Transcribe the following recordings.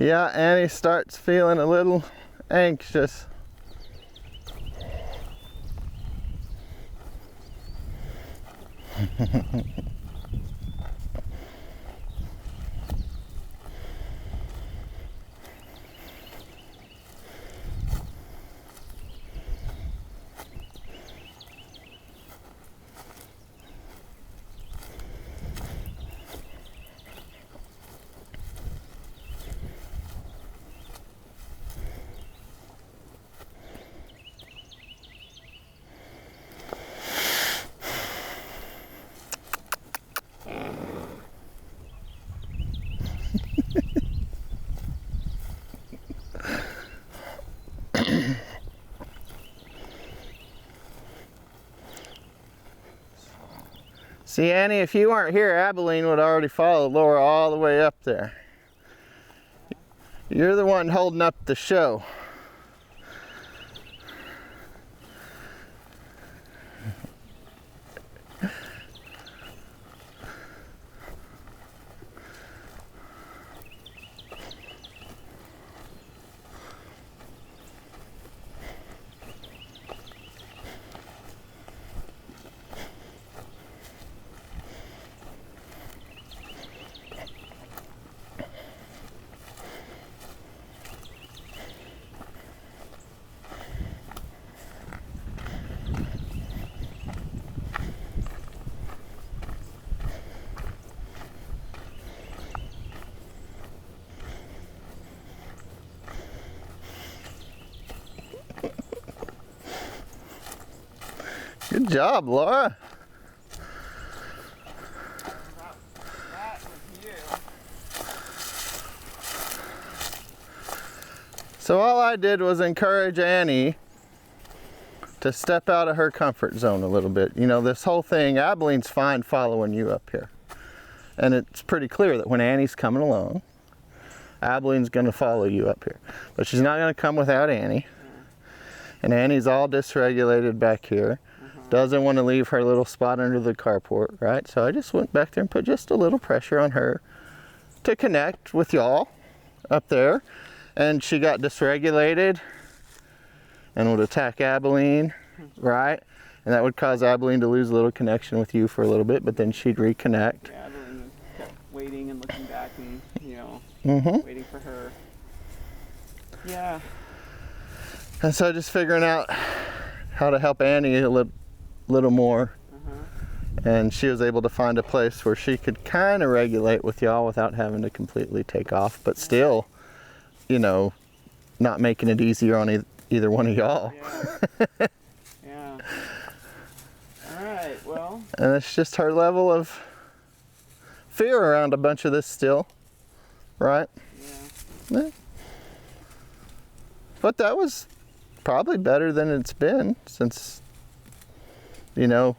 Yeah, Annie starts feeling a little anxious. See, Annie, if you weren't here, Abilene would already follow Laura all the way up there. You're the one holding up the show. Good job, Laura. That was you. So all I did was encourage Annie to step out of her comfort zone a little bit. You know, this whole thing, Abilene's fine following you up here. And it's pretty clear that when Annie's coming along, Abilene's gonna follow you up here. But she's not gonna come without Annie. And Annie's all dysregulated back here. Doesn't want to leave her little spot under the carport, right? So I just went back there and put just a little pressure on her to connect with y'all up there. And she got dysregulated and would attack Abilene, right? And that would cause Abilene to lose a little connection with you for a little bit, but then she'd reconnect. Yeah, Abilene kept waiting and looking back and, you know, waiting for her. Yeah. And so just figuring out how to help Annie a little more. And she was able to find a place where she could kind of regulate with y'all without having to completely take off, but still, you know, not making it easier on either one of y'all. Yeah. Yeah. All right, well. And it's just her level of fear around a bunch of this still, right? Yeah. But that was probably better than it's been since, you know,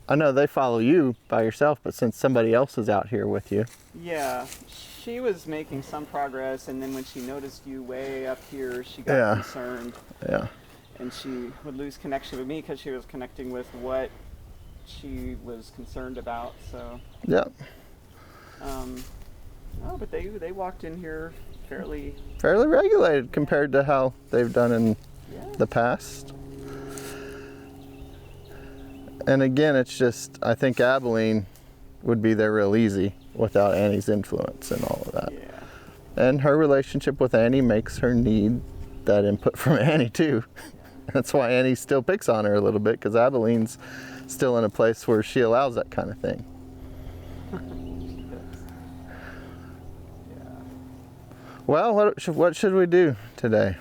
I know they follow you by yourself, but since somebody else is out here with you. Yeah, she was making some progress, and then when she noticed you way up here, she got concerned. Yeah. And she would lose connection with me because she was connecting with what she was concerned about. So. Yeah. Oh, but they walked in here fairly regulated compared to how they've done in the past. And again, it's just, I think Abilene would be there real easy without Annie's influence and all of that. Yeah. And her relationship with Annie makes her need that input from Annie too. That's why Annie still picks on her a little bit, because Abilene's still in a place where she allows that kind of thing. Well, what should we do today?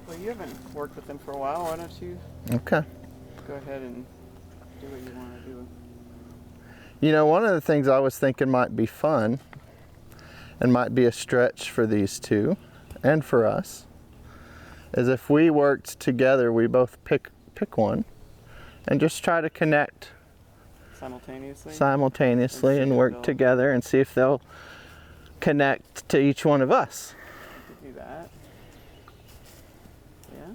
Well, you haven't worked with them for a while. Why don't you go ahead and do what you want to do? You know, one of the things I was thinking might be fun and might be a stretch for these two and for us is if we worked together, we both pick one and just try to connect simultaneously and work together and see if they'll connect to each one of us. You could do that. Yeah.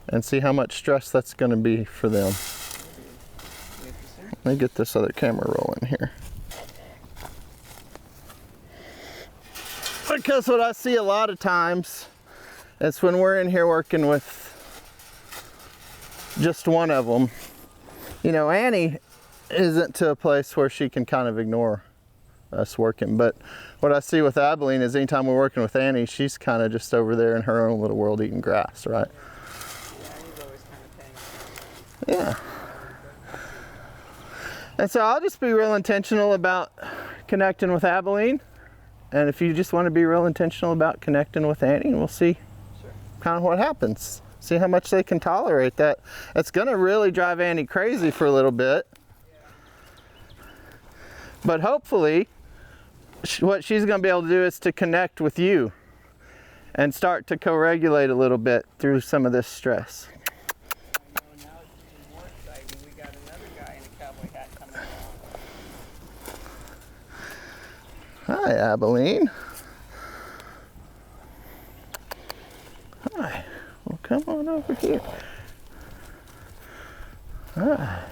And see how much stress that's going to be for them. Let me get this other camera rolling here. Because what I see a lot of times is when we're in here working with just one of them, you know, Annie isn't to a place where she can kind of ignore us working. But what I see with Abilene is anytime we're working with Annie, she's kind of just over there in her own little world eating grass, right? Yeah, he's always kind of paying attention. Yeah. And so I'll just be real intentional about connecting with Abilene. And if you just want to be real intentional about connecting with Annie, we'll see kind of what happens. See how much they can tolerate that. It's going to really drive Annie crazy for a little bit. But hopefully, what she's going to be able to do is to connect with you and start to co-regulate a little bit through some of this stress. I know, now it's even more exciting. We got another guy in a cowboy hat coming along. Hi, Abilene. Hi. Well, come on over here. Hi.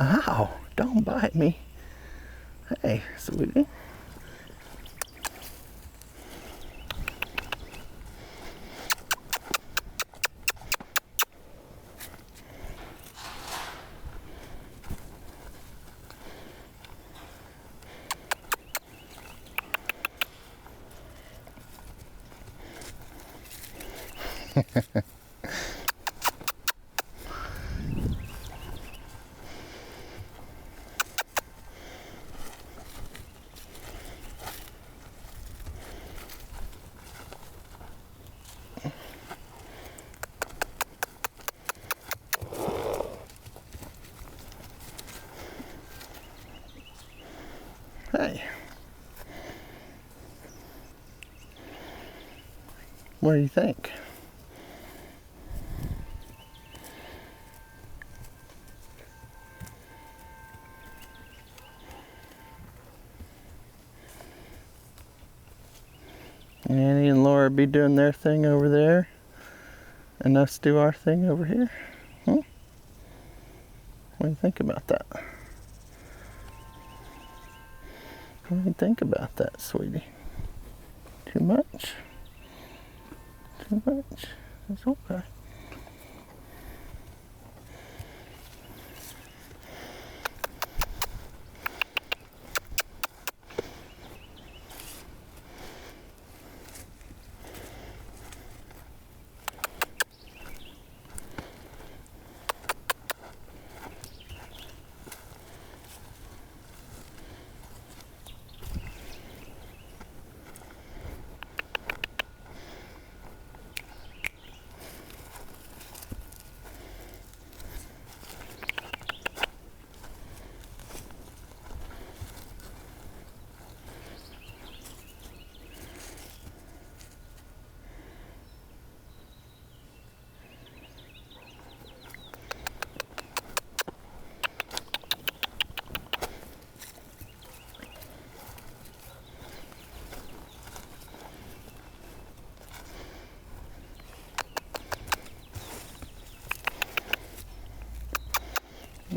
Ow, don't bite me. Hey, sweetie. Hey. What do you think? Annie and Laura be doing their thing over there, and us do our thing over here. What do you think about that? What do you think about that, sweetie? Too much? Too much? It's okay.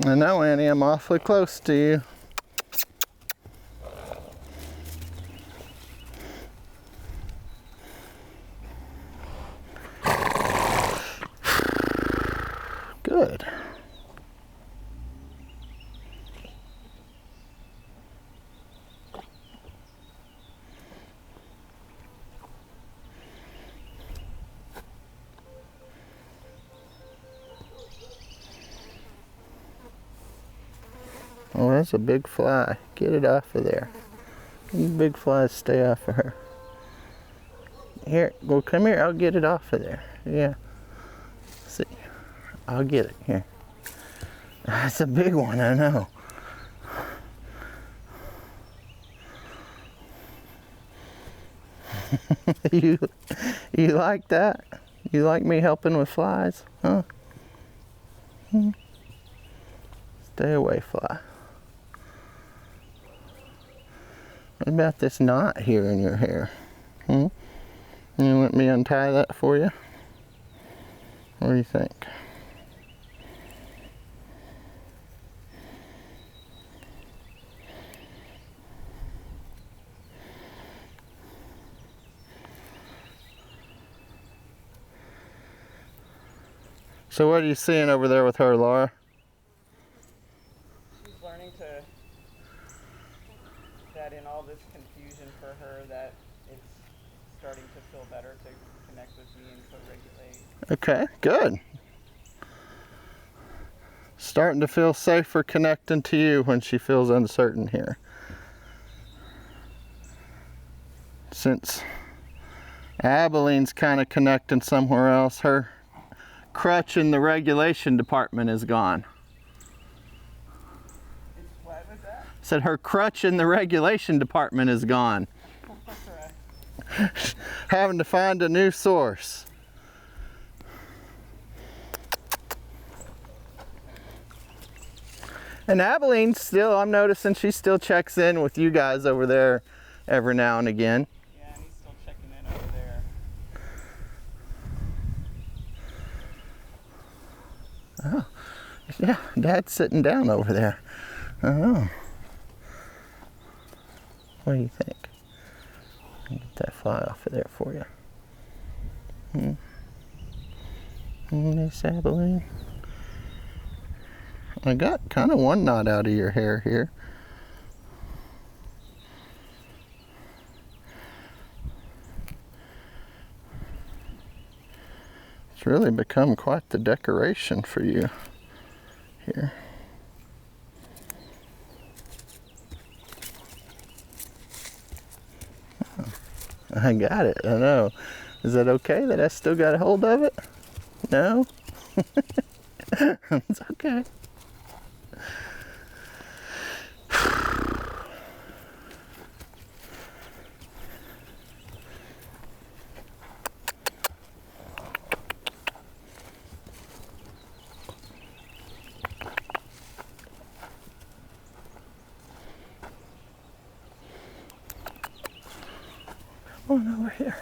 I know, Annie, I'm awfully close to you. Good. Oh, that's a big fly. Get it off of there. You big flies stay off of her. Here, well, come here. I'll get it off of there. Yeah. See, I'll get it. Here. That's a big one, I know. you like that? You like me helping with flies, huh? Stay away, fly. What about this knot here in your hair? You want me to untie that for you? What do you think? So what are you seeing over there with her, Laura? She's learning that in all this confusion for her, that it's starting to feel better to connect with me and co-regulate. Okay, good. Starting to feel safer connecting to you when she feels uncertain here. Since Abilene's kind of connecting somewhere else, her crutch in the regulation department is gone. What was that? Said her crutch in the regulation department is gone. Correct. Having to find a new source. And Abilene still, I'm noticing she still checks in with you guys over there every now and again. Yeah, and he's still checking in over there. Oh, yeah, Dad's sitting down over there. Oh. What do you think? I'll get that fly off of there for you. Miss Abilene. I got kind of one knot out of your hair here. It's really become quite the decoration for you here. Oh, I got it, I know. Is that okay that I still got a hold of it? No? It's okay. Come on over here.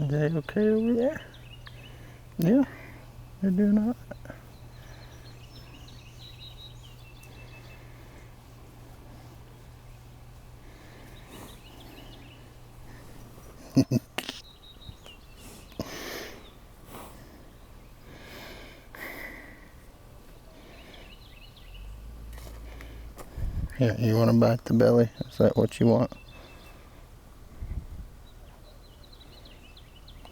Is they okay over there? Yeah, they're doing all right. Yeah, you want to bite the belly? Is that what you want?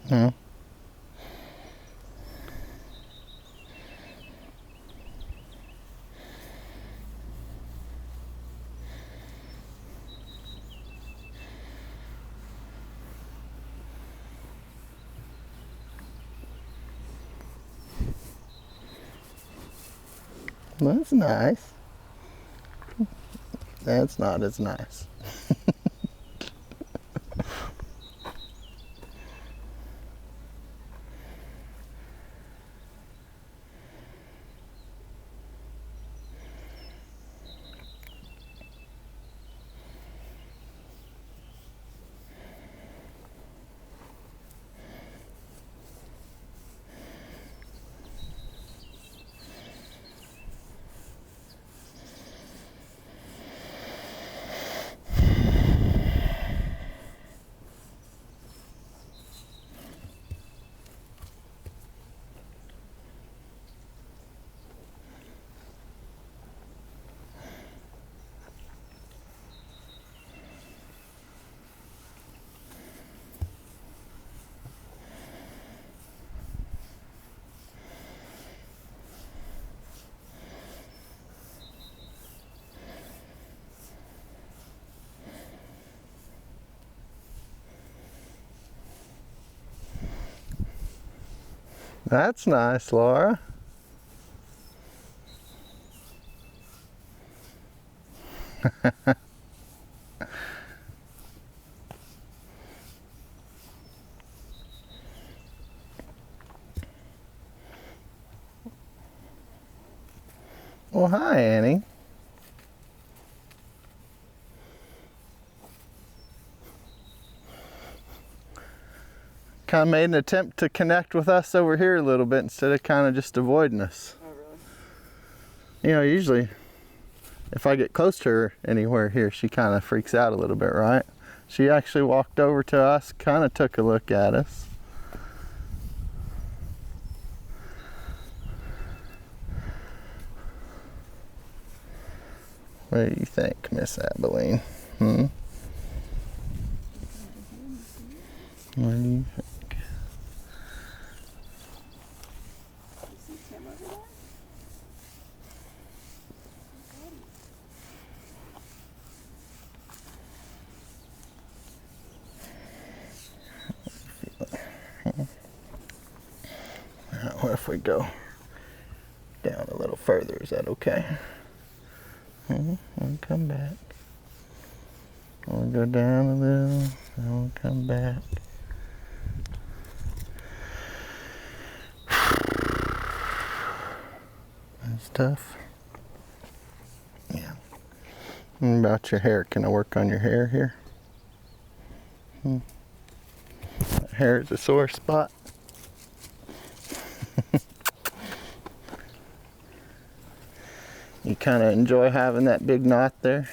No? That's nice. That's not as nice. That's nice, Laura. Well, hi, Annie. Kind of made an attempt to connect with us over here a little bit instead of kind of just avoiding us. Oh, really? You know, usually if I get close to her anywhere here, she kind of freaks out a little bit, right? She actually walked over to us, kind of took a look at us. What do you think, Miss Abilene? What do you think? You see Tim over there? What if we go down a little further? Is that okay? We'll come back. We'll go down a little, and we'll come back. That's tough. Yeah. And about your hair, can I work on your hair here? That hair is a sore spot. You kind of enjoy having that big knot there.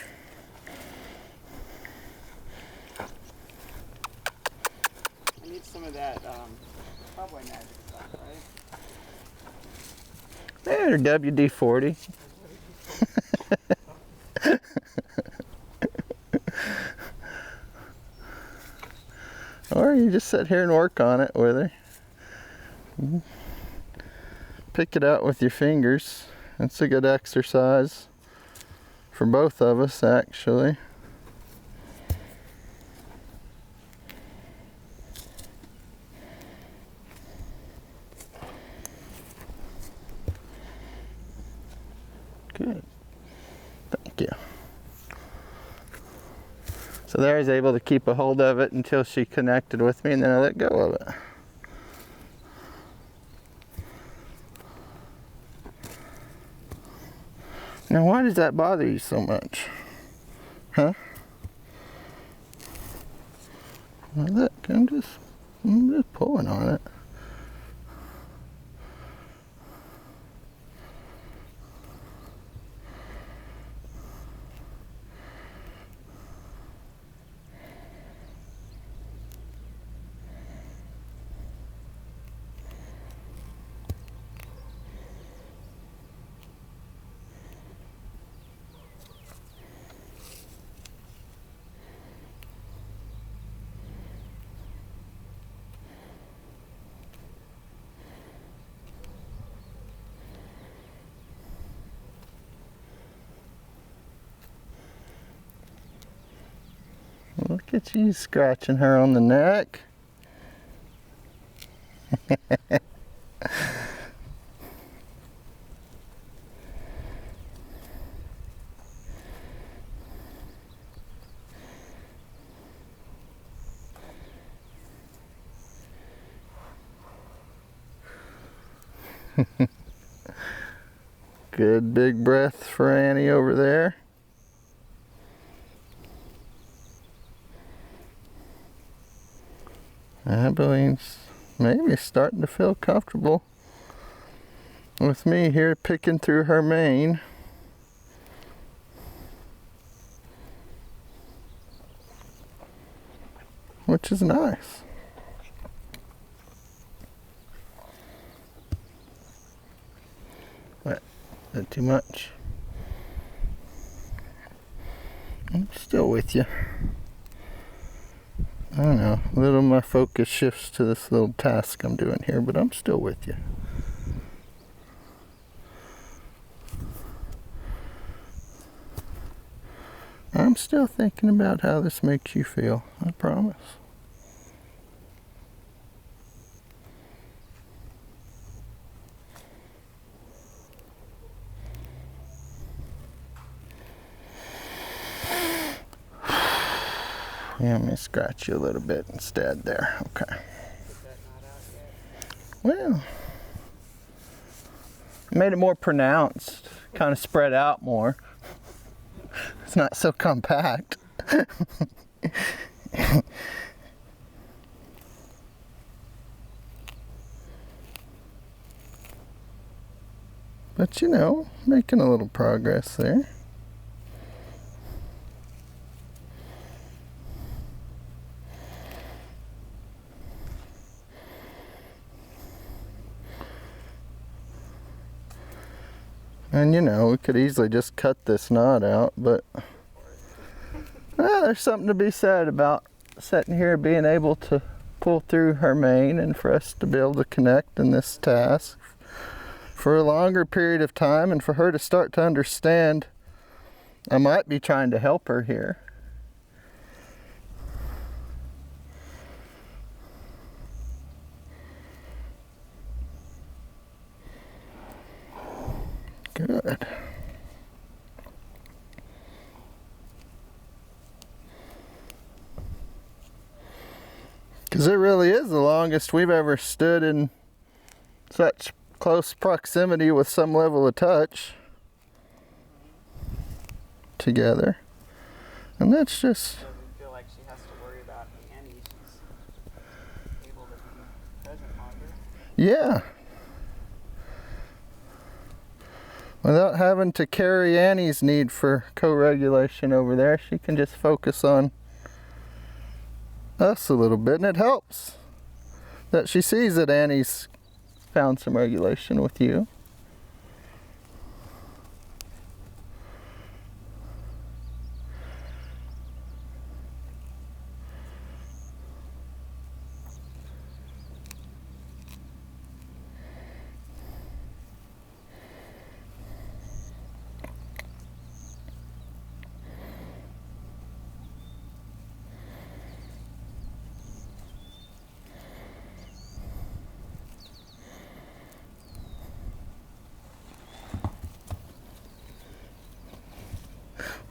I need some of that cowboy magic stuff, right? There, WD-40. Or you just sit here and work on it with her. Pick it out with your fingers. That's a good exercise for both of us, actually. Good. Thank you. So there I was able to keep a hold of it until she connected with me, and then I let go of it. Now, why does that bother you so much? Huh? Well, look, I'm just pulling on it. Look at you scratching her on the neck. Good big breath for Annie over there. Abilene's maybe starting to feel comfortable with me here picking through her mane. Which is nice. What? Is that too much? I'm still with you. I don't know, a little my focus shifts to this little task I'm doing here, but I'm still with you. I'm still thinking about how this makes you feel, I promise. Yeah, let me scratch you a little bit instead there. Okay. Is that not out yet? Well, made it more pronounced kind of spread out more. It's not so compact. But you know, making a little progress there. And you know, we could easily just cut this knot out, but there's something to be said about sitting here being able to pull through her mane and for us to be able to connect in this task for a longer period of time, and for her to start to understand I might be trying to help her here. Good. Because it really is the longest we've ever stood in such close proximity with some level of touch together. And that's just... So we feel like she has to worry about Annie. She's able to be present longer. Yeah. Without having to carry Annie's need for co-regulation over there, she can just focus on us a little bit, and it helps that she sees that Annie's found some regulation with you.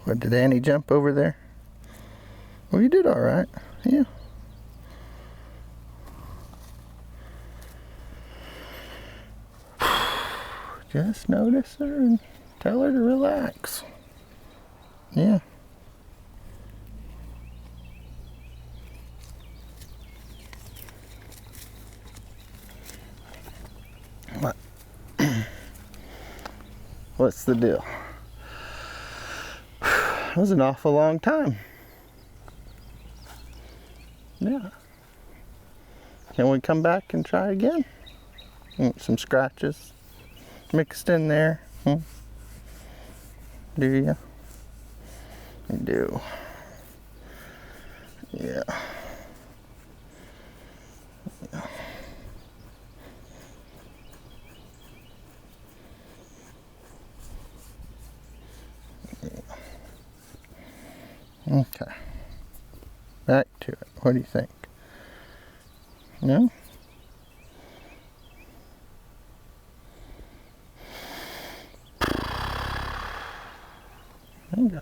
What, did Annie jump over there? Well, you did all right. Yeah. Just notice her and tell her to relax. Yeah. What? What's the deal? That was an awful long time. Yeah. Can we come back and try again? Some scratches mixed in there. Do you? You do. Yeah. Okay. Back to it. What do you think? No? There you go.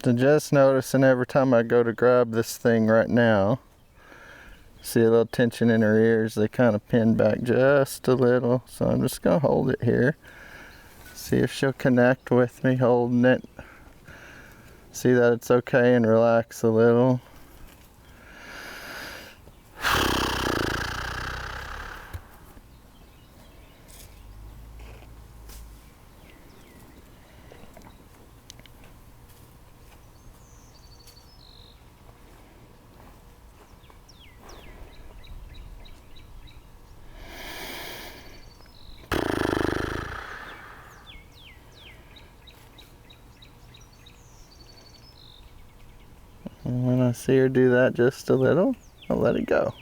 So just noticing every time I go to grab this thing right now, see a little tension in her ears. They kind of pin back just a little. So I'm just going to hold it here. See if she'll connect with me holding it. See that it's okay and relax a little. And when I see her do that just a little, I'll let it go.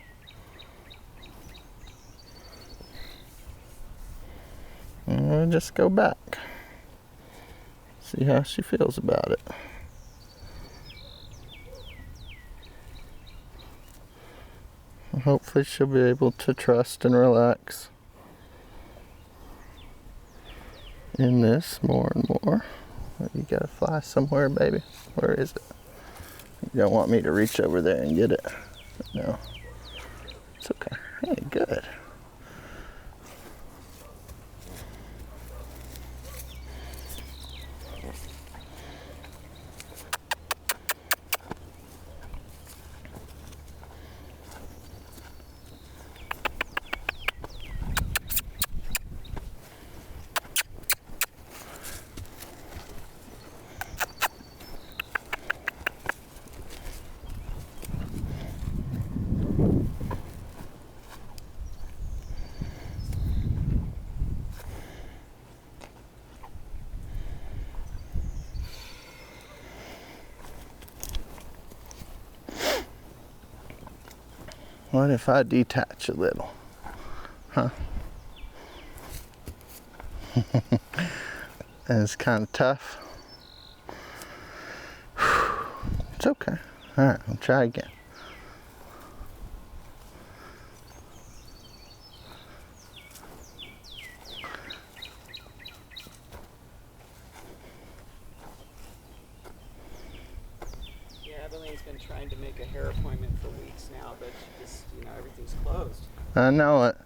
And we'll just go back. See how she feels about it. And hopefully she'll be able to trust and relax. in this more and more. You gotta fly somewhere, baby. Where is it? You don't want me to reach over there and get it. No. It's okay. Hey, good. What if I detach a little? Huh? It's kind of tough. It's okay. Alright, I'll try again. Yeah, Abilene's been trying to make a hair appointment for weeks now, but she just, everything's closed. I know it.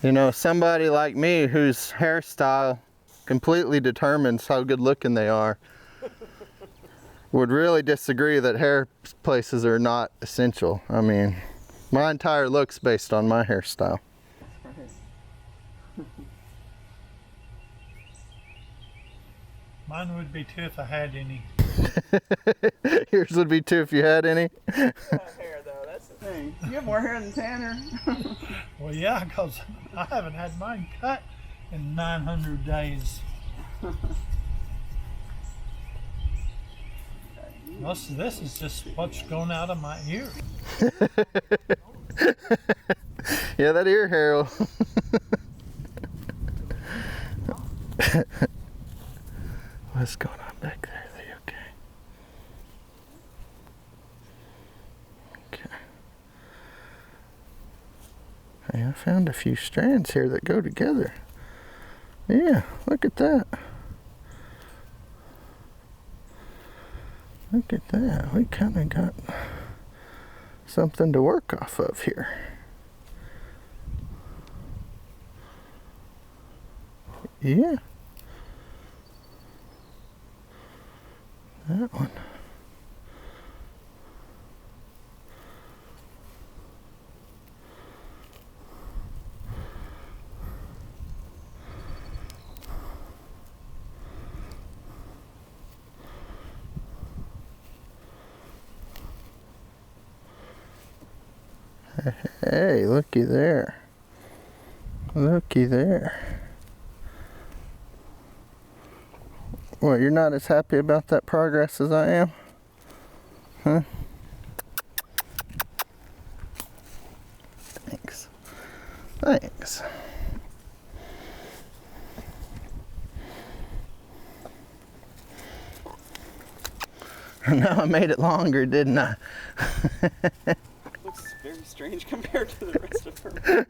You know, somebody like me whose hairstyle completely determines how good looking they are would really disagree that hair places are not essential. I mean, my entire look's based on my hairstyle. Mine would be too if I had any. Yours would be too if you had any. Hair though, that's the thing. You have more hair than Tanner. Well, yeah, because I haven't had mine cut in 900 days. Most of this is just what's going out of my ear. Yeah, that ear hair will... What's going on back there? Are they okay? Okay. Hey, I found a few strands here that go together. Yeah, look at that. Look at that. We kind of got something to work off of here. Yeah. That one. Hey, looky there. Looky there. What, you're not as happy about that progress as I am? Huh? Thanks. Thanks. Now I made it longer, didn't I? Looks very strange compared to the rest of her.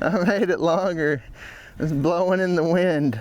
I made it longer. It's blowing in the wind.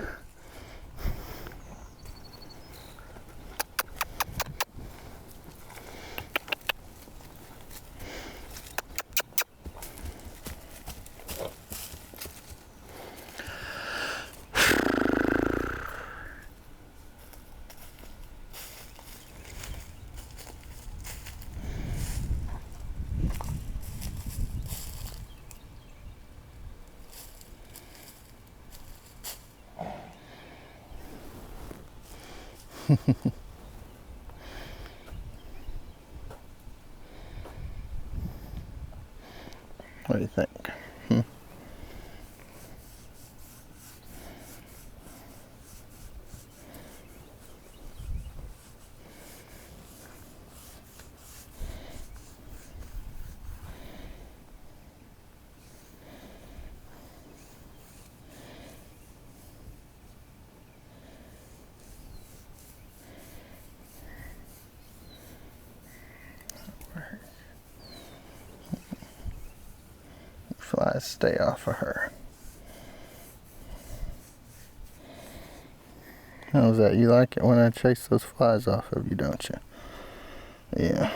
What do you think? flies stay off of her. How's that? You like it when I chase those flies off of you, don't you? Yeah.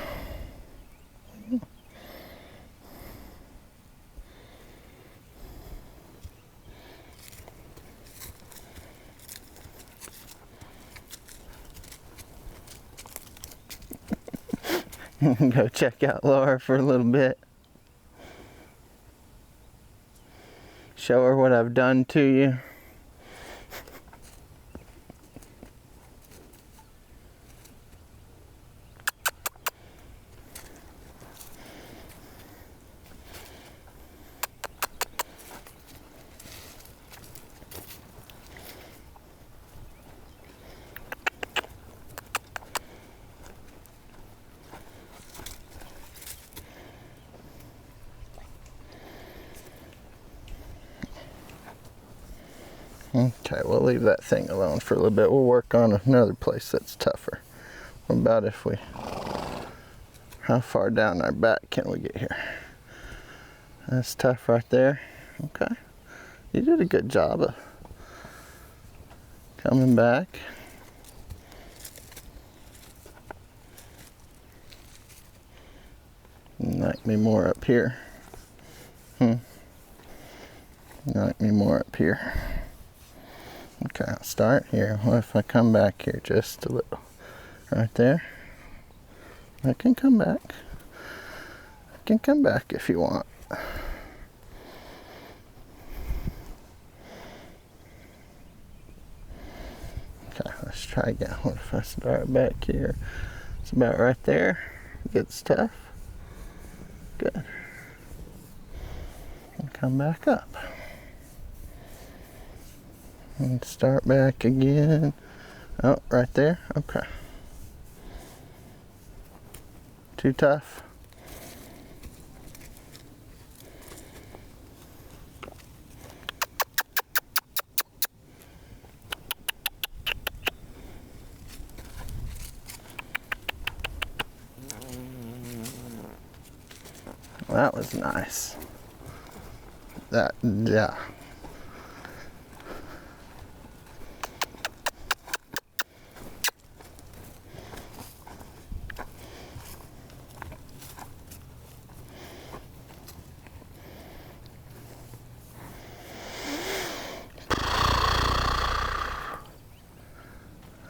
Go check out Laura for a little bit. Show her what I've done to you. Okay, we'll leave that thing alone for a little bit. We'll work on another place that's tougher. What about if we... How far down our back can we get here? That's tough right there. Okay. You did a good job of coming back. Like me more up here. Like me more up here. Okay, I'll start here. What if I come back here just a little? Right there. I can come back. I can come back if you want. Okay, let's try again. What if I start back here? It's about right there. Gets tough. Good. And come back up. And start back again. Oh, right there? Okay. Too tough? That was nice. Yeah.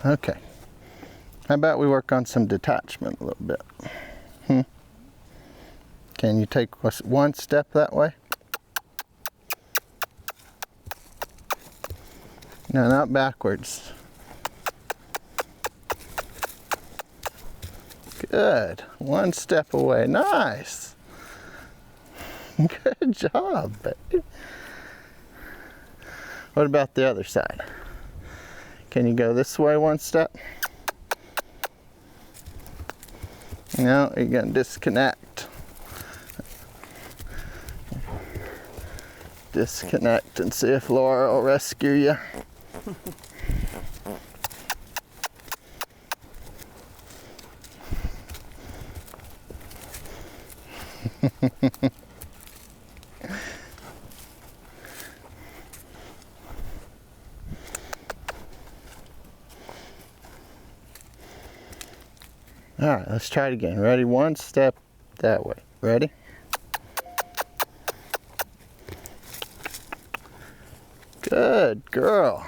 Okay. How about we work on some detachment a little bit? Can you take one step that way? No, not backwards. Good. One step away. Nice. Good job, baby. What about the other side? Can you go this way one step? No, you're going to disconnect. Disconnect and see if Laura will rescue you. All right, let's try it again. Ready? One step that way. Ready? Good girl.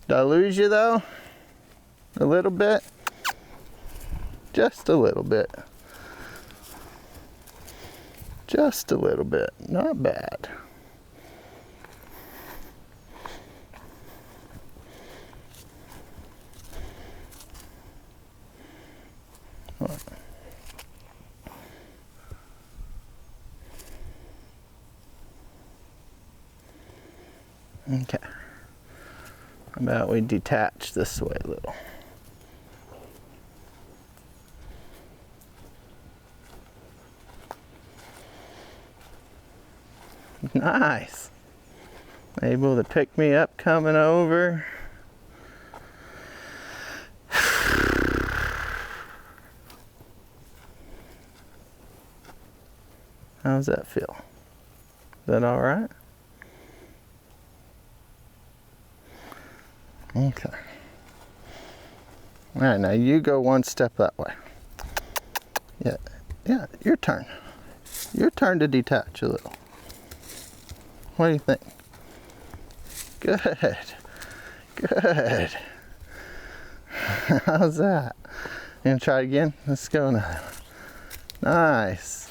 Did I lose you though? A little bit? Just a little bit. Just a little bit. Not bad. Okay. How about we detach this way a little? Nice. Able to pick me up coming over. How's that feel? that all right? Okay. All right, now you go one step that way. Yeah, yeah, your turn. Your turn to detach a little. What do you think? Good. Good. How's that? You gonna try it again? Let's go now. Nice.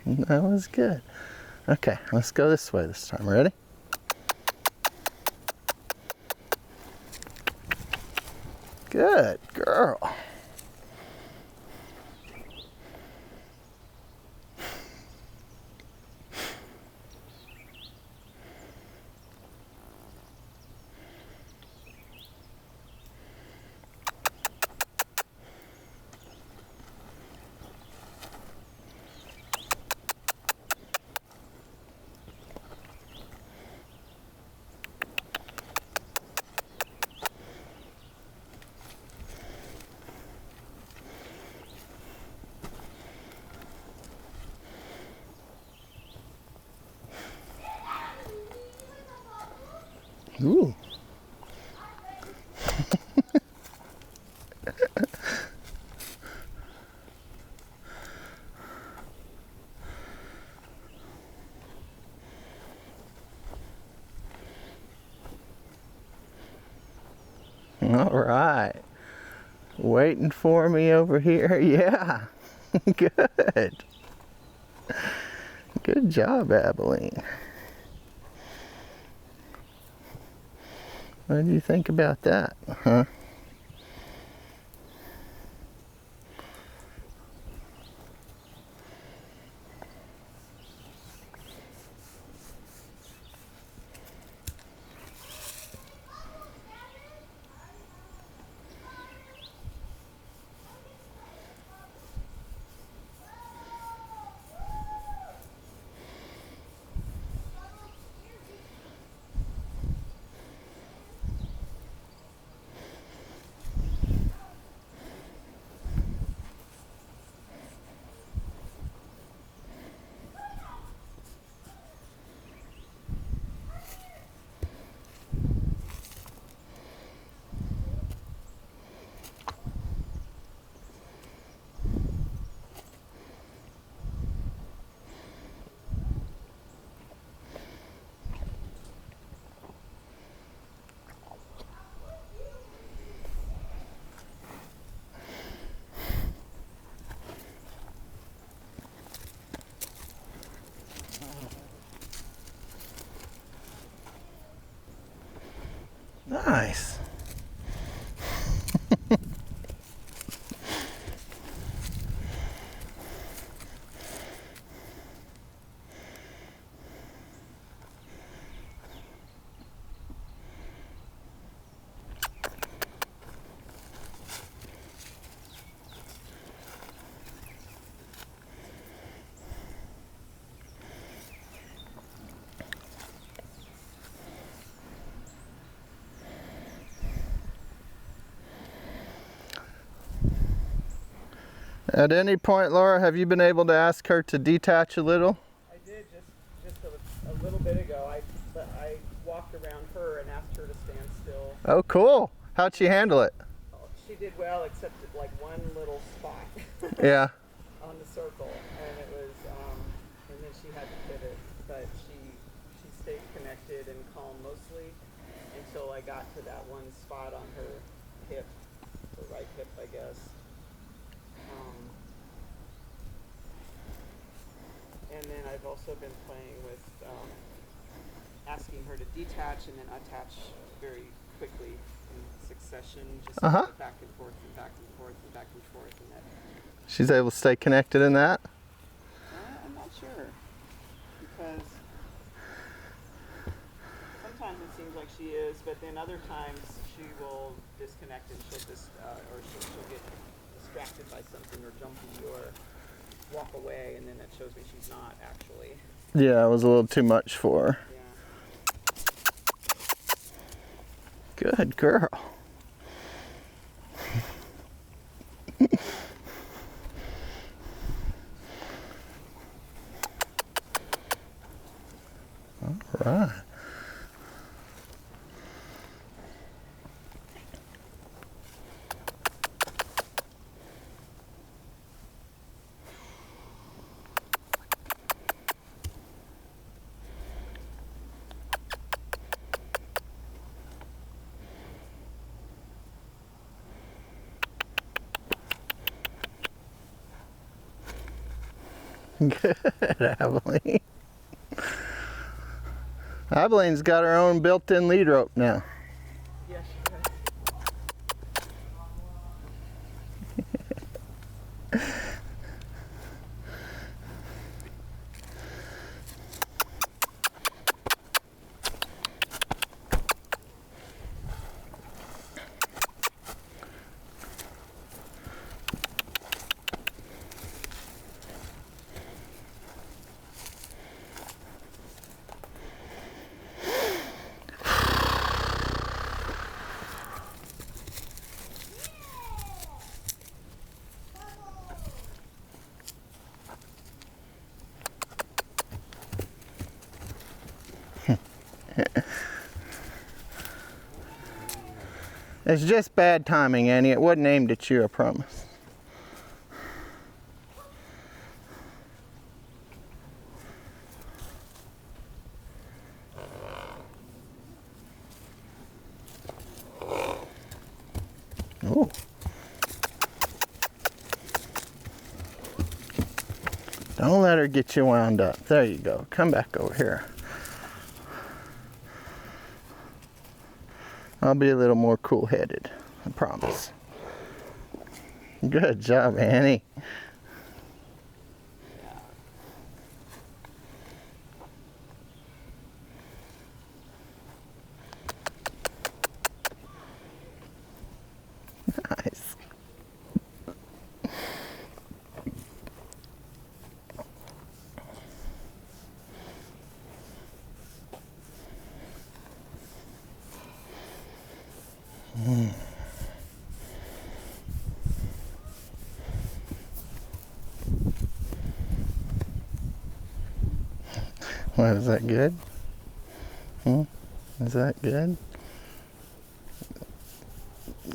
That was good. Okay, let's go this way this time. Ready? Good girl. Ooh. All right. Waiting for me over here. Yeah. Good. Good job, Abilene. What do you think about that, huh? Nice. At any point, Laura, have you been able to ask her to detach a little? I did just a little bit ago. I walked around her and asked her to stand still. Oh, cool. How'd she handle it? She did well, except at like one little spot Yeah. on the circle, and it was, and then she had to pivot. But she stayed connected and calm mostly until I got to that one spot on her hip, her right hip, I guess. And then I've also been playing with asking her to detach and then attach very quickly in succession, just back and forth and back and forth and back and forth. And that. She's able to stay connected in that? I'm not sure, because sometimes it seems like she is, but then other times she will disconnect and she'll she'll get distracted by something or jumpy or walk away, and then that shows me she's not actually. Yeah, it was a little too much for her. Yeah. Good girl. All right. Good, Abilene. Abilene's got her own built-in lead rope now. Yes, she does. It's just bad timing, Annie. It wasn't aimed at you, I promise. Ooh. Don't let her get you wound up. There you go. Come back over here. I'll be a little more cool-headed, I promise. Good job, Annie. Nice. What, is that good? Is that good?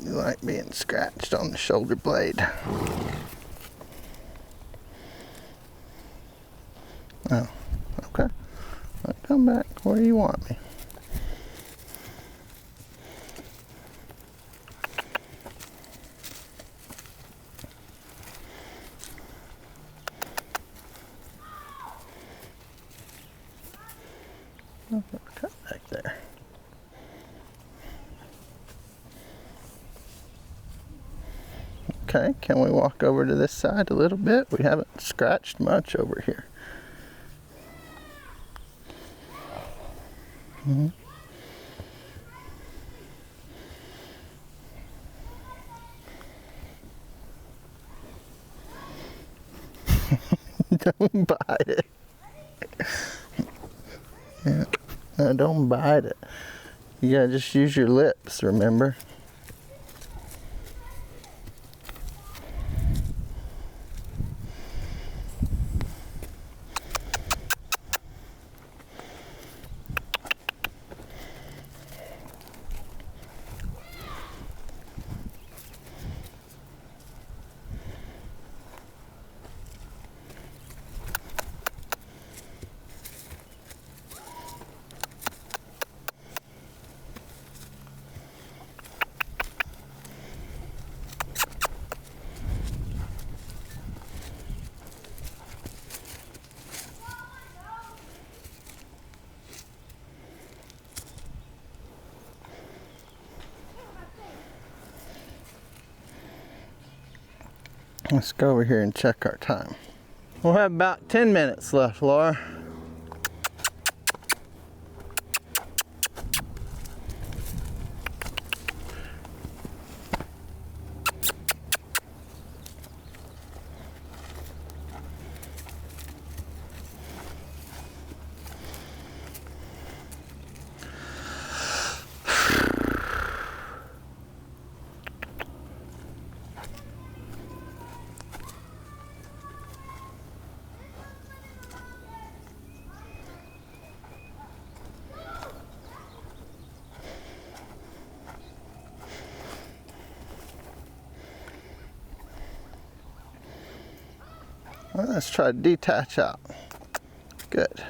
You like being scratched on the shoulder blade. Oh, okay. I'll come back where you want me. Come back there. Okay, can we walk over to this side a little bit? We haven't scratched much over here. Don't bite it. Yeah. No, don't bite it. You gotta just use your lips, remember? Let's go over here and check our time. We'll have about 10 minutes left, Laura. Well, let's try to detach out. Good.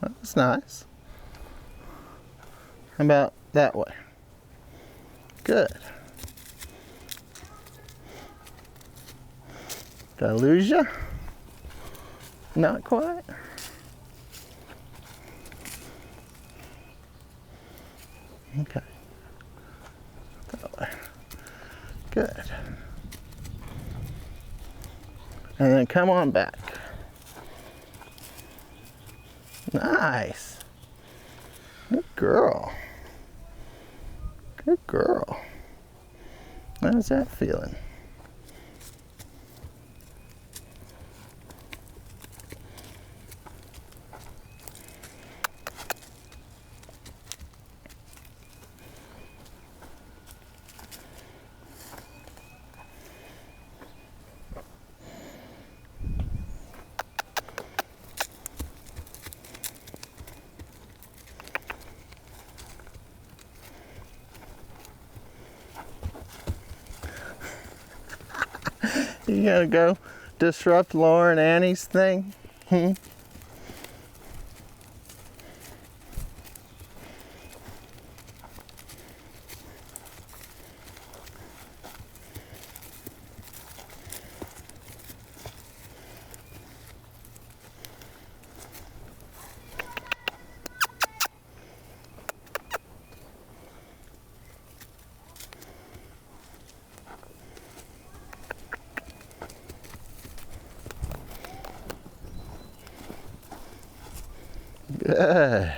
That's nice. How about that way? Good. Did I lose you? Not quite. Okay. That way. Good. And then come on back. Nice. Good girl. Good girl. How's that feeling? You gonna go disrupt Laura and Annie's thing? Hmm? Good.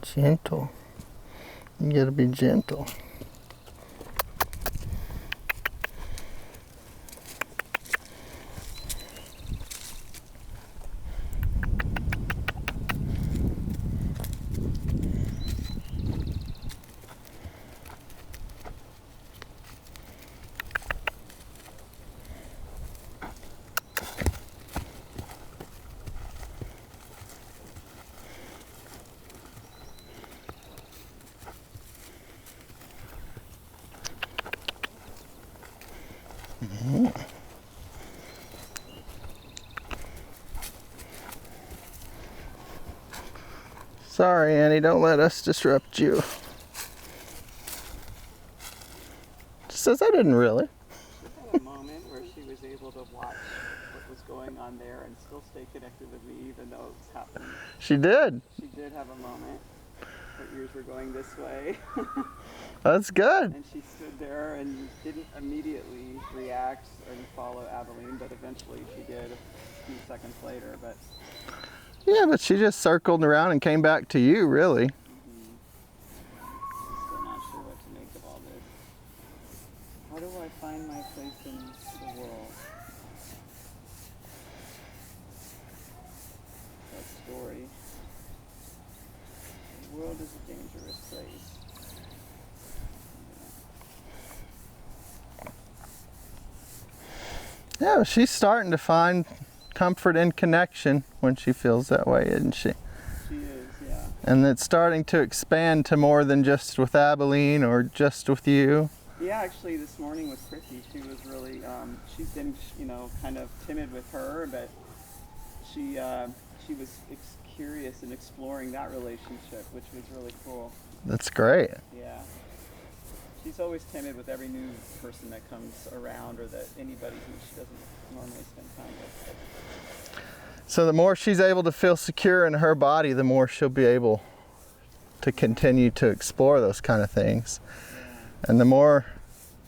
Gentle. You gotta be gentle. Sorry, Annie, don't let us disrupt you. She says I didn't really. She had a moment where she was able to watch what was going on there and still stay connected with me even though it was happening. She did. She did have a moment. Her ears were going this way. That's good. And she stood there and didn't immediately react and follow Abilene, but eventually she did a few seconds later. But Yeah, but she just circled around and came back to you, really. I'm still not sure what to make of all this. world is a dangerous place. Yeah, she's starting to find comfort and connection when she feels that way, isn't she? She is, yeah. And it's starting to expand to more than just with Abilene or just with you. Yeah, actually this morning with Chrissy, she was really, she's been, you know, kind of timid with her, but she was curious and exploring that relationship, which was really cool. That's great. Yeah. She's always timid with every new person that comes around or that anybody who she doesn't normally spend time with. So the more she's able to feel secure in her body, the more she'll be able to continue to explore those kind of things. And the more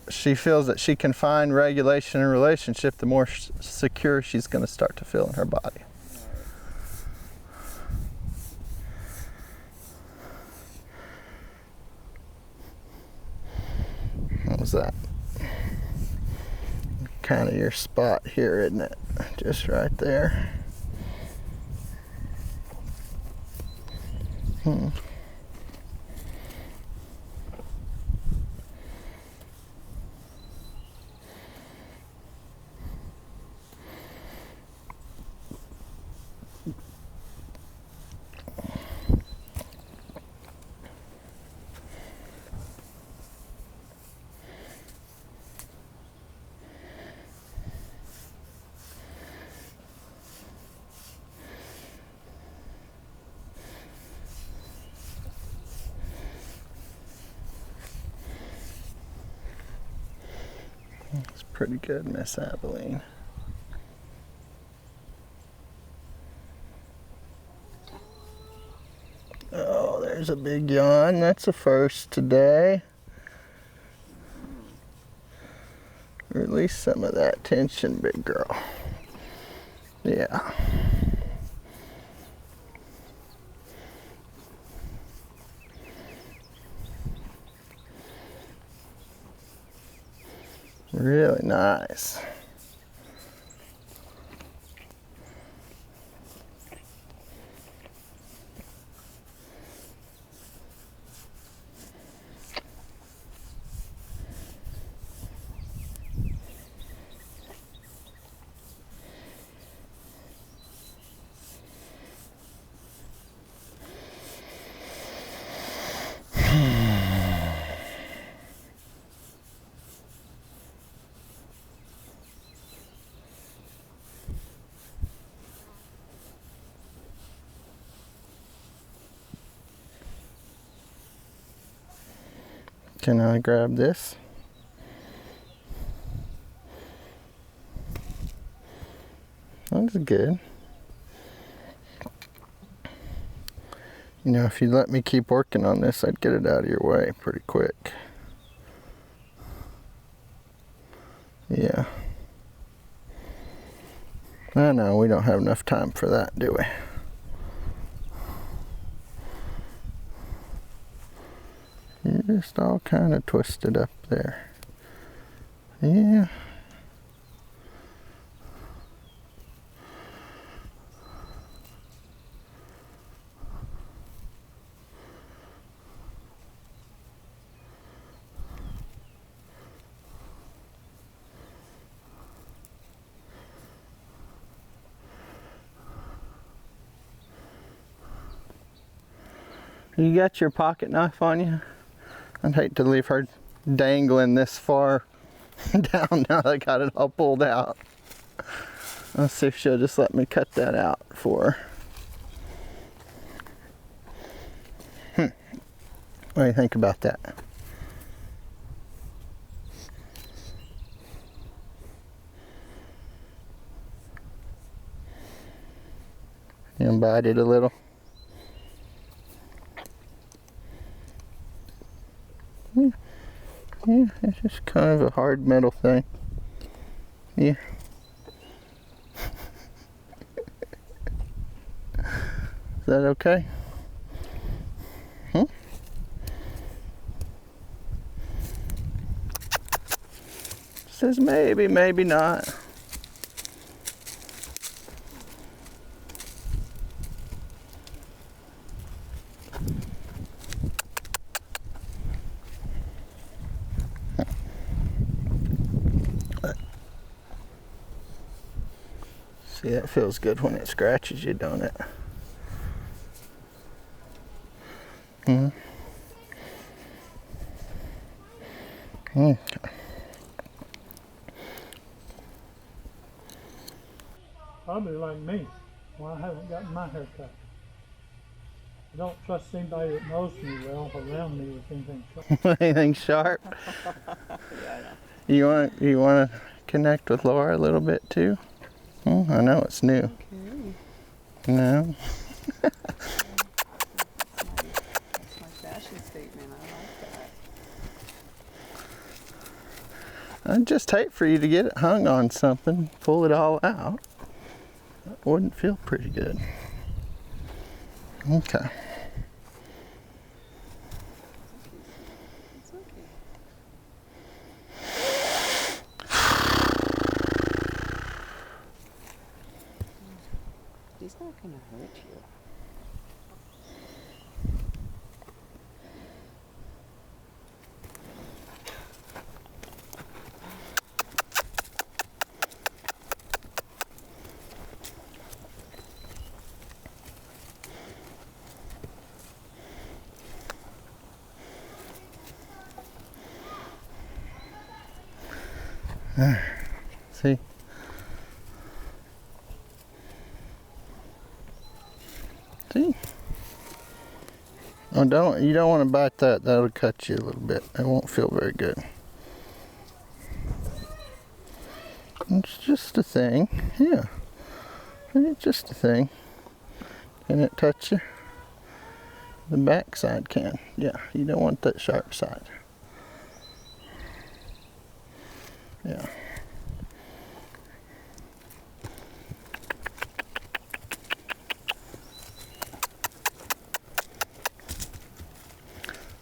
she feels that she can find regulation in a relationship, the more secure she's going to start to feel in her body. What was that? Kind of your spot here, isn't it? Just right there. It's pretty good, Miss Abilene. Oh, there's a big yawn. That's a first today. Release some of that tension, big girl. Yeah. Really nice. Can I grab this? That's good. You know, if you'd let me keep working on this, I'd get it out of your way pretty quick. Yeah. I know, we don't have enough time for that, do we? You're just all kind of twisted up there. Yeah. You got your pocket knife on you? I'd hate to leave her dangling this far down now that I got it all pulled out. Let's see if she'll just let me cut that out for her. What do you think about that? You bite it a little? Yeah, it's just kind of a hard metal thing. Yeah. Is that okay? Says maybe, maybe not. See, that feels good when it scratches you, don't it? Hmm. Okay. Probably like me. Well, I haven't gotten my hair cut. I don't trust anybody that knows me well around me with anything sharp. Anything sharp? Yeah, I know. You want to connect with Laura a little bit too? I know it's new. Okay. No. That's my fashion statement. I like that. I'd just hate for you to get it hung on something, pull it all out. That wouldn't feel pretty good. Okay. It's okay. He's not gonna hurt you. See? See? Oh, you don't want to bite that. That'll cut you a little bit. It won't feel very good. It's just a thing. Yeah. It's just a thing. Can it touch you? The back side can. Yeah, you don't want that sharp side. Yeah.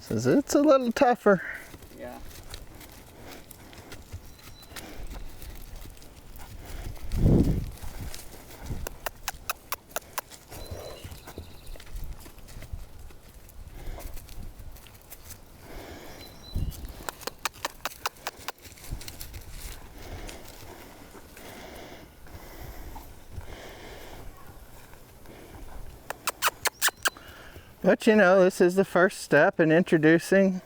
Says it's a little tougher. Yeah. But you know, this is the first step in introducing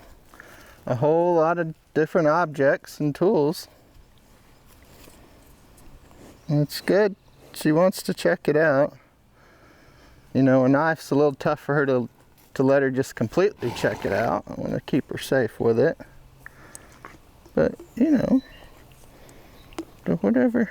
a whole lot of different objects and tools. And it's good. She wants to check it out. You know, a knife's a little tough for her to let her just completely check it out. I want to keep her safe with it. But, you know, whatever.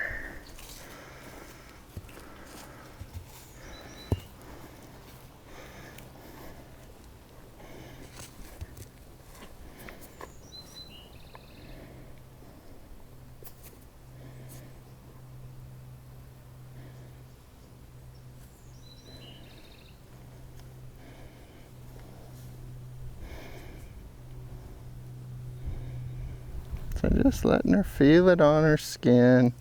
So just letting her feel it on her skin.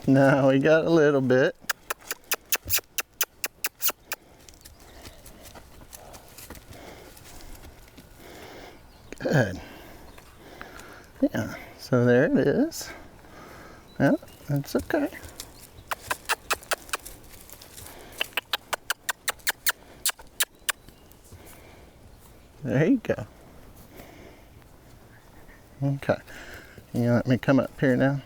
No, we got a little bit. Good. Yeah, so there it is. Yeah, that's okay. There you go. Okay. You let me come up here now?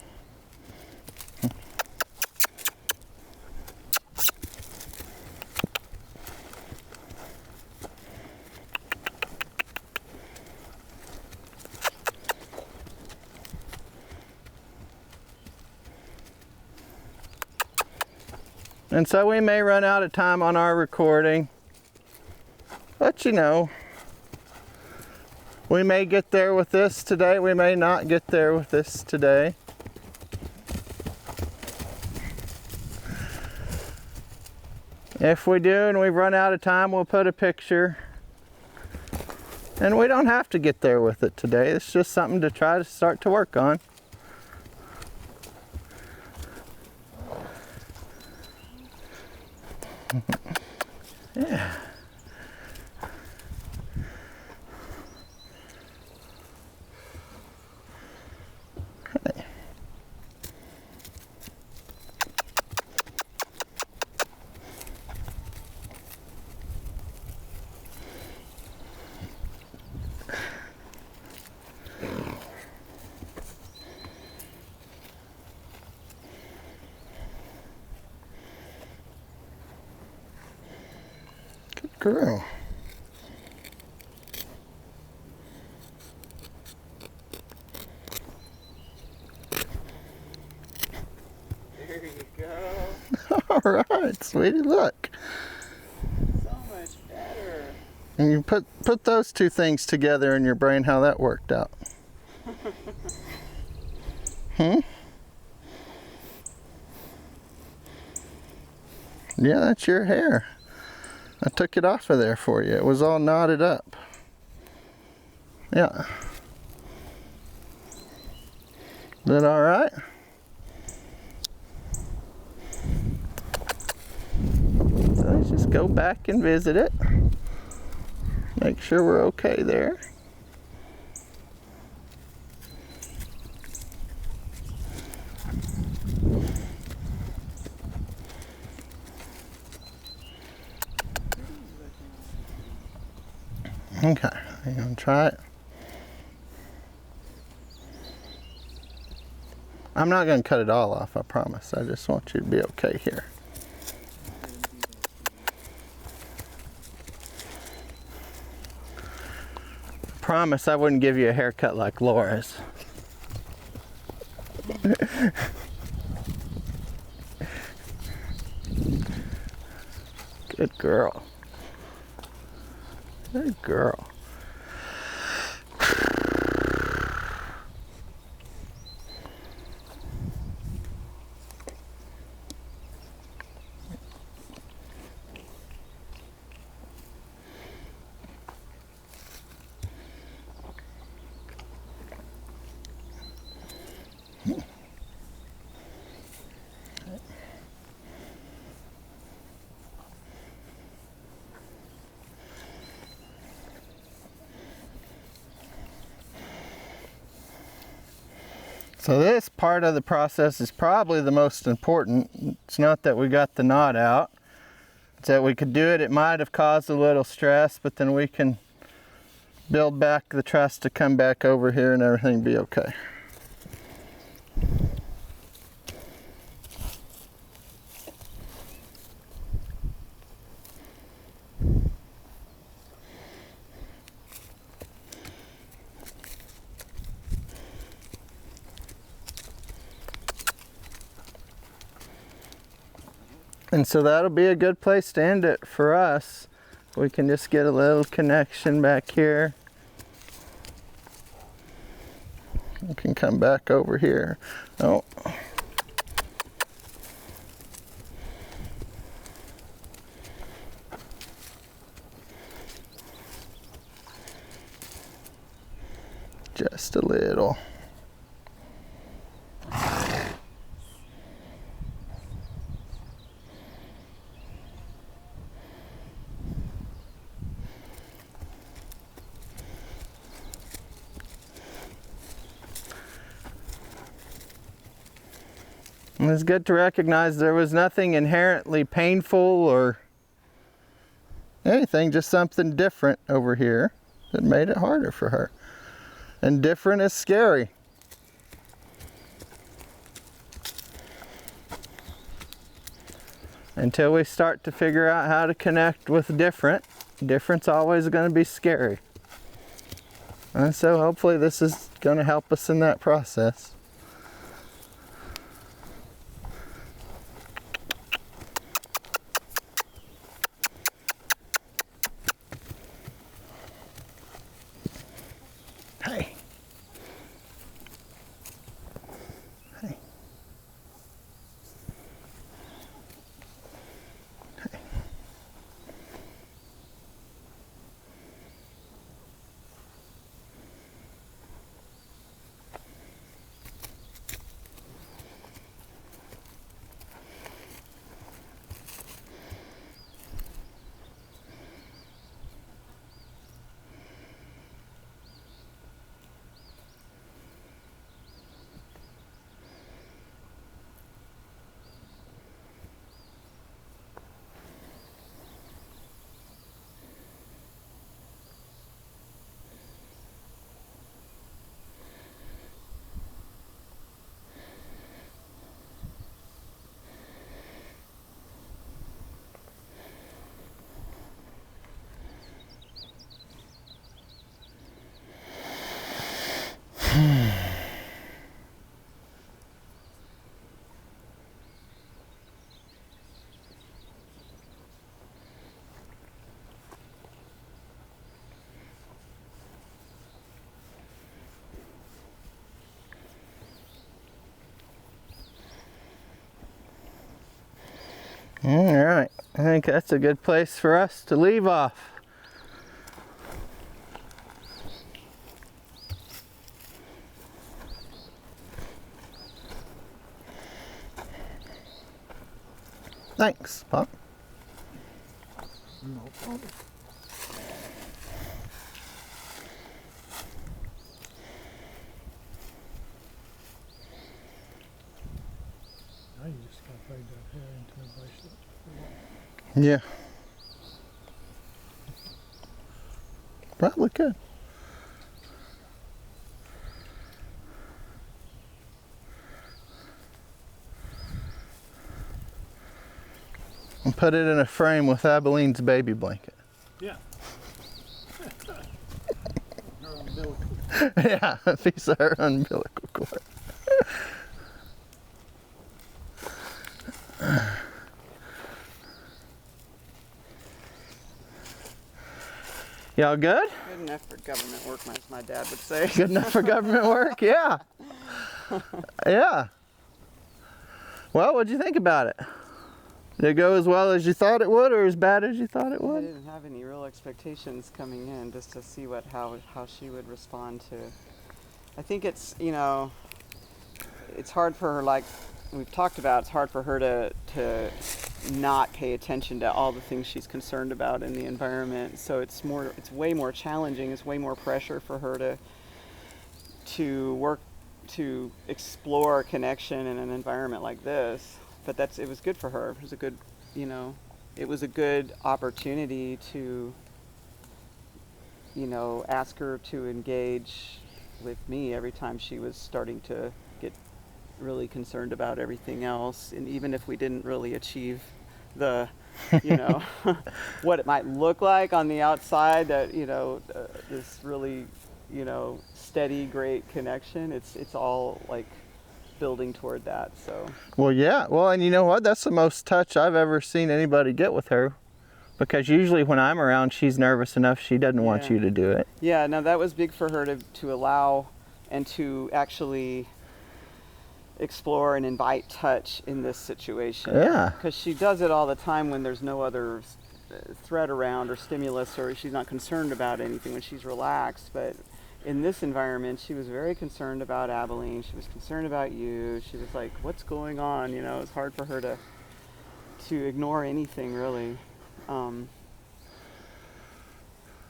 And so we may run out of time on our recording. But you know, we may get there with this today. We may not get there with this today. If we do and we run out of time, we'll put a picture. And we don't have to get there with it today. It's just something to try to start to work on. Yeah. Okay. Good girl. There you go. All right, sweetie, look. So much better. And you put those two things together in your brain, how that worked out. Hmm? Yeah, that's your hair. I took it off of there for you. It was all knotted up. Yeah. Is that all right? So let's just go back and visit it. Make sure we're okay there. Okay, I'm gonna try it. I'm not gonna cut it all off, I promise. I just want you to be okay here. Promise I wouldn't give you a haircut like Laura's. Good girl. Good girl. So this part of the process is probably the most important. It's not that we got the knot out. It's that we could do it. It might have caused a little stress, but then we can build back the trust to come back over here and everything be okay. And so that'll be a good place to end it for us. We can just get a little connection back here. We can come back over here. Oh. Just a little. And it's good to recognize there was nothing inherently painful or anything, just something different over here that made it harder for her. And different is scary. Until we start to figure out how to connect with different, different's always going to be scary. And so hopefully this is going to help us in that process. Hey. Hey. Hey. All right, I think that's a good place for us to leave off. Thanks, Pop. No problem. Now you just gotta braid that hair into a bracelet. Yeah. Probably could. And put it in a frame with Abilene's baby blanket. Yeah. Her umbilical. Yeah, a piece of her umbilical cord. Y'all good? Good enough for government work, as my dad would say. Good enough for government work? Yeah. Yeah. Well, what'd you think about it? Did it go as well as you thought it would, or as bad as you thought it I would? didn't have any real expectations coming in, just to see how she would respond to. I think it's, you know, it's hard for her, like we've talked about, it's hard for her to not pay attention to all the things she's concerned about in the environment. So it's way more challenging, it's way more pressure for her to work to explore connection in an environment like this. But it was good for her. It was a good, you know, it was a good opportunity to, you know, ask her to engage with me every time she was starting to get really concerned about everything else. And even if we didn't really achieve the, you know, what it might look like on the outside, that, you know, this really, you know, steady, great connection, it's all like building toward that. So Well, yeah. Well, and you know what? That's the most touch I've ever seen anybody get with her. Because usually when I'm around, she's nervous enough she doesn't want Yeah. you to do it. yeah, no, that was big for her to allow and to actually explore and invite touch in this situation. Yeah. Because she does it all the time when there's no other threat around or stimulus, or she's not concerned about anything when she's relaxed. But in this environment, she was very concerned about Abilene. She was concerned about you. She was like, what's going on? You know, it's hard for her to ignore anything, really.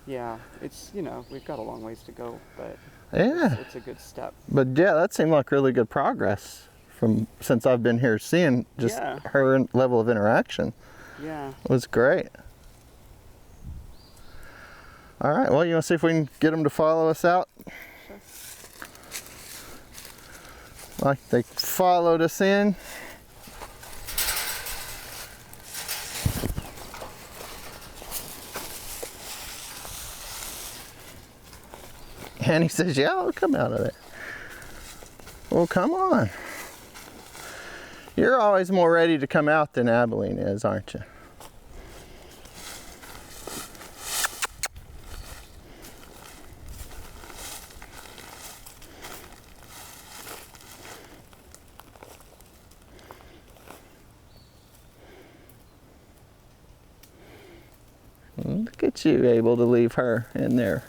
Yeah, it's, you know, we've got a long ways to go, but Yeah. it's a good step. But yeah, that seemed like really good progress from since I've been here, seeing just Yeah. her level of interaction. Yeah. It was great. All right, well, you want to see if we can get them to follow us out? Sure. Like they followed us in. And he says, yeah, I'll come out of there. Well, come on. You're always more ready to come out than Abilene is, aren't you? Look at you able to leave her in there.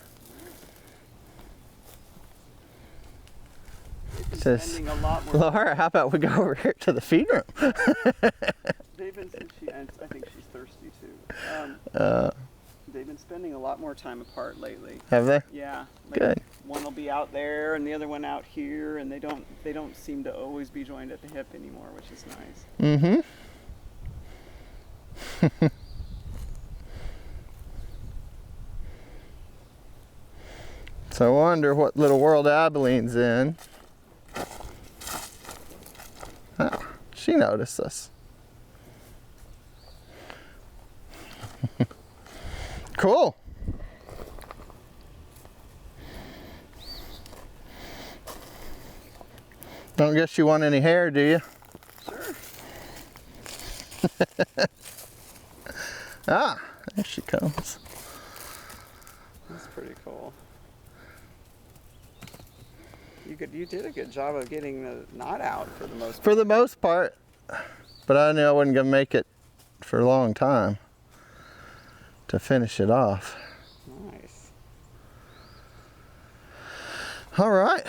Just, Spending a lot more. Laura, how about we go over here to the feed room? They've been, I think she's thirsty too. They've been spending a lot more time apart lately. Have they? Yeah. Like Good. one will be out there and the other one out here, and they don't seem to always be joined at the hip anymore, which is nice. Mm-hmm. So I wonder what little world Abilene's in. Oh, she noticed us. Cool. Don't guess you want any hair, do you? Sure. Ah, there she comes. That's pretty cool. You did a good job of getting the knot out for the most part. For the most part, but I knew I wasn't gonna make it for a long time to finish it off. Nice. All right.